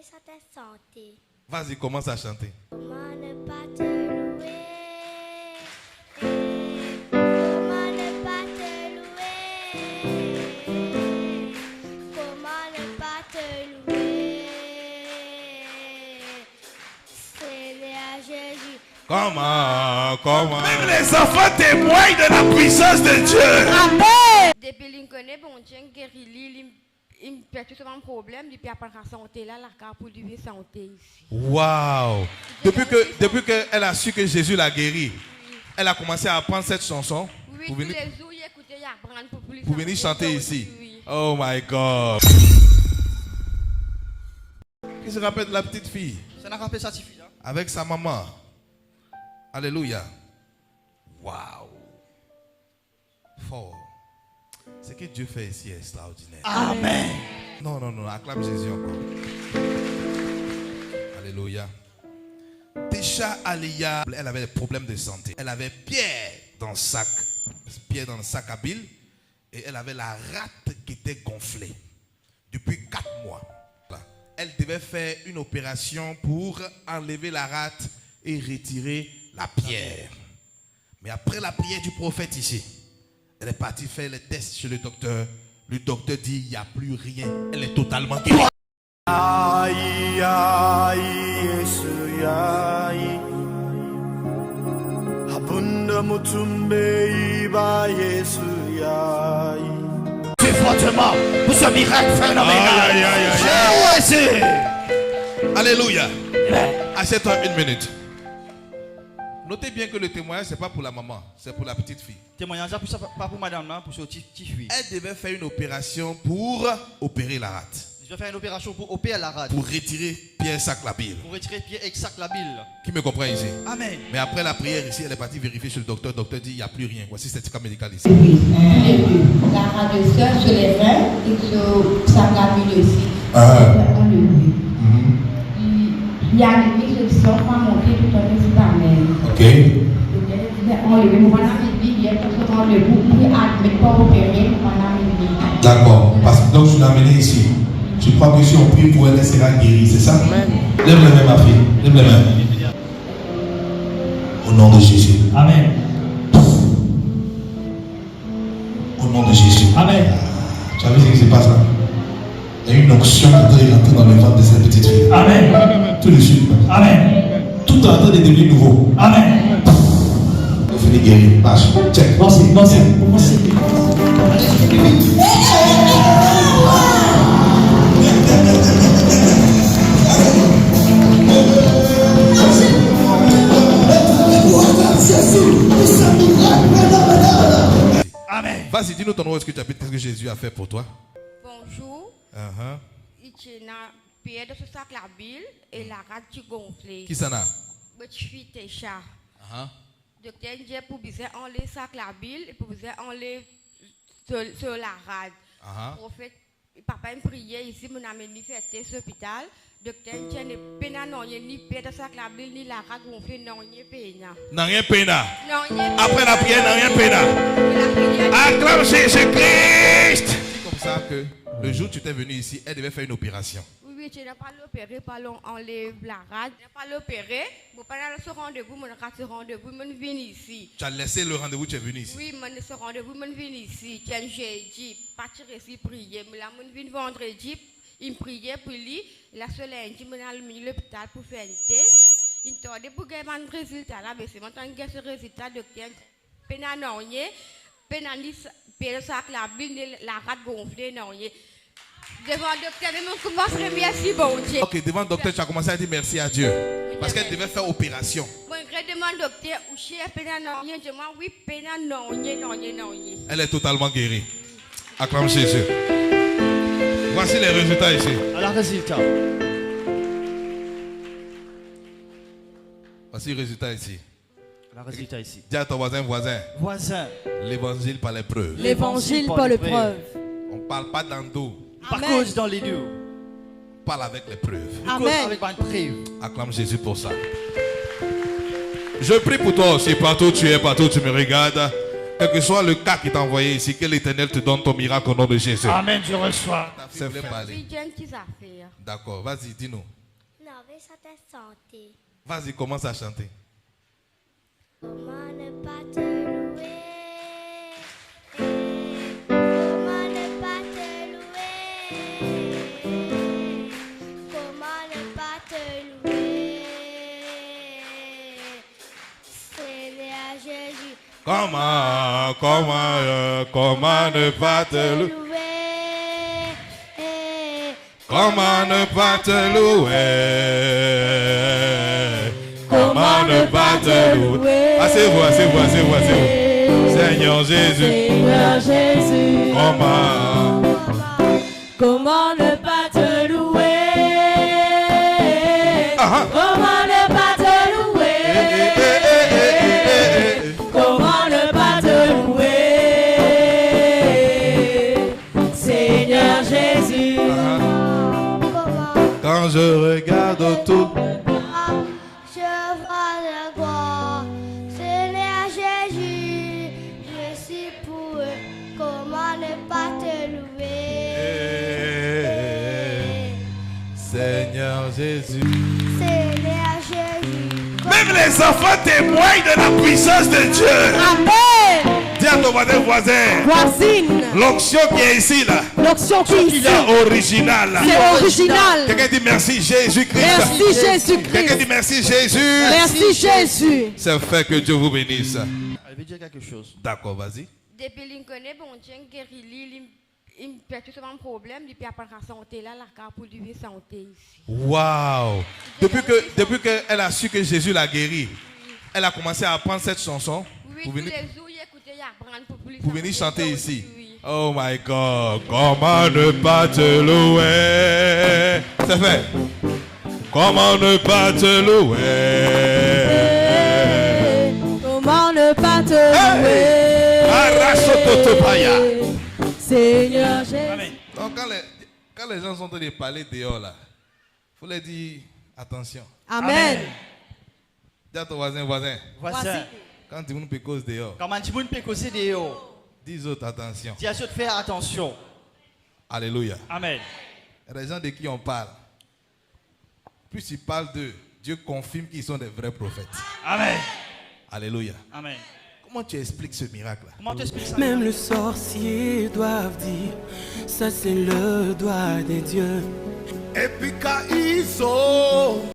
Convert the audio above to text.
ça t'a santé. Vas-y, commence à chanter. Comment ne pas te louer? Comment ne pas te louer? Comment ne pas te louer? Seigneur Jésus. Comment? Même les enfants témoignent de la puissance de Dieu. Amen. Depuis qu'il connaît, bon Dieu, guéri, il perd tout un problème, depuis après la santé là, la carte pour lui santé ici. Waouh! Depuis qu'elle a su que Jésus l'a guéri, elle a commencé à apprendre cette chanson. Oui, pour tous venir, les jours, il écoutait, il apprend pour plus pour venir chanter ici. Oui. Oh my God! Qui se rappelle de la petite fille? Ça n'a rappelé ça suffit là. Avec sa maman. Alléluia. Waouh! Fort. Ce que Dieu fait ici est extraordinaire. Amen. Non, acclame Jésus encore. Alléluia. Déjà, Alia, elle avait des problèmes de santé. Elle avait pierre dans le sac à bile. Et elle avait la rate qui était gonflée depuis 4 mois. Elle devait faire une opération pour enlever la rate et retirer la pierre. Mais après la prière du prophète ici, elle est partie faire les tests chez le docteur. Le docteur dit il n'y a plus rien. Elle est totalement guérie. Aïe, aïe, Yesu, aïe. Abunda mutumbe iba, Yesu, aïe. C'est fortement pour ce miracle phénoménal. Aïe. Alléluia. Assieds-toi 1 minute. Notez bien que le témoignage, ce n'est pas pour la maman, c'est pour la petite fille. Témoignage, pas pour madame, là, pour ce petit fille. Elle devait faire une opération pour opérer la rate. Je vais faire une opération pour opérer la rate. Pour retirer Pierre sac la bile. Pour retirer Pierre exact la bile. Qui me comprend ici? Amen. Mais après la prière ici, elle est partie vérifier chez le docteur. Le docteur dit il n'y a plus rien. Voici le certificat médical ici. Oui, les deux. La radiation sur les reins et sur sa bile aussi. Il y a une injection pour monter tout un peu sur la main. Ok. On le met pendant une vie, il y a tout ce qu'on le boucle, mais pas opérer pendant une vie. D'accord. Parce que donc je l'ai amenée ici. Je crois que si on prie pour elle, elle sera guérie, c'est ça? Amen. Lève les mains, ma fille. Lève les mains. Au nom de Jésus. Amen. Au nom de Jésus. Amen. Tu as vu ce qui se passe là? Il y a une onction qui est rentrée dans le ventre de cette petite fille. Amen. Tout de suite. Amen. Tout est en train de devenir nouveau. Amen. On finit guéri. Lâche. Check. Merci. Amen. Vas-y, dis-nous ton nom, est-ce que tu habites, qu'est-ce que Jésus a fait pour toi? Bonjour. Il y a pierre de ce sac la bile et la rate qui gonflée. Qui s'en a? Je suis Técha. Docteur Ndiaye pour bien enlever sac la bile et pour bien enlever sur la rate. Prophète, papa me priait ici, mon ami ni fait cet hôpital. Docteur Ndiaye n'est pas ni pierre de sac la bile ni la rate gonflée, non, ni péna. N'a rien péna. Non, après la prière, n'a rien péna. Acclame Jésus-Christ. C'est comme ça que le jour où tu étais venu ici, elle devait faire une opération. Oui, tu n'as pas l'opéré, pas l'enlève la rate. Tu n'as pas l'opéré. Vous pas dans ce rendez-vous, mon rate ce rendez-vous, mon vient ici. Tu as laissé le rendez-vous, tu es venu ici. Oui, mon ce rendez-vous, mon vient ici. Tiens, j'ai dit, partir ici prier. Mais là, mon vient vendredi, il me priait pour lui. La seule lundi, mon allé à l'hôpital pour faire un test. Il me tordait pour gagner un résultat là, mais c'est maintenant que ce résultat, docteur, pénanonier, pénanis, pénal sac la bille, la rate gonflée, non, devant le docteur, on commence à remercier bon Dieu. Ok, devant le docteur, tu as commencé à dire merci à Dieu. Parce qu'elle devait faire opération. Bon, je demande au docteur, où est pénal non, je demande oui, pénal non. Elle est totalement guérie. Acclame Jésus. Voici les résultats ici. Alors, résultat. Voici le résultat ici. Alors, résultat ici. Dis à ton voisin. Voisin. L'évangile par l'épreuve. L'évangile par l'épreuve. On ne parle pas dans le dos. Par cause dans les deux. On parle avec l'épreuve. Amen. Avec une preuve. Acclame Jésus pour ça. Je prie pour toi aussi, partout où tu es, partout où tu me regardes. Quel que soit le cas qui t'a envoyé ici, que l'Éternel te donne ton miracle au nom de Jésus. Amen, je reçois. C'est fait parler. Oui, j'ai une petite affaire. D'accord, vas-y, dis-nous. aller chanter santé. Vas-y, commence à chanter. Comment ne pas te louer? Comment ne pas te louer? Comment ne pas te louer? Seigneur Jésus. Comment ne pas te louer? Comment ne pas te louer? Comment ne pas te louer? Asseyez-vous, asseyez-vous, asseyez-vous, asseyez-vous. Seigneur Jésus. Seigneur Jésus, Comment? comment ne pas te louer? Ah, Comment ne pas te louer? Comment ne pas te louer? Seigneur Jésus, Quand je regarde autour, Je vois la gloire, Seigneur Jésus, je suis pour eux. Comment ne pas te louer? Seigneur Jésus. Seigneur Jésus, Même les enfants témoignent de la puissance de Dieu. Amen. Dis à ton voisin, Voisine, l'onction qui est ici là, l'onction qui est il ici, est original là. c'est original. Quelqu'un dit merci Jésus-Christ. Merci Quelqu'un Jésus-Christ. dit merci Jésus. Merci Jésus. C'est fait, que Dieu vous bénisse. Elle veut dire quelque chose. D'accord, vas-y. Depuis qu'il connaît, bon Dieu, guéri, il me fait tout ce problème, il peut apprendre à santé là, la carte pour lui santé ici. Waouh. Depuis qu'elle a su que Jésus l'a guéri, elle a commencé à apprendre cette chanson Oui, pour tous venir, les jours, il écoutait, il apprend pour venir chanter ici. Oui. Oh my God. Comment ne pas te louer? C'est fait. Comment ne pas te louer? Comment ne pas te Hey! Arasototopaya. louer? Seigneur Jésus. Donc quand les gens sont en train de parler dehors là, il faut leur dire attention. Amen. Dis à ton voisin, Voisin, quand tu me cause dehors, comment tu peux causer des hauts? dis aux autres attention. Tu as de faire attention. Alléluia. Amen. Il y a des gens de qui on parle. Plus tu parles d'eux, Dieu confirme qu'ils sont des vrais prophètes. Amen. Alléluia. Amen. Comment tu expliques ce miracle là? Comment tu expliques ça? Même le sorcier doivent dire, ça c'est le doigt des dieux. Et puis quand ils sont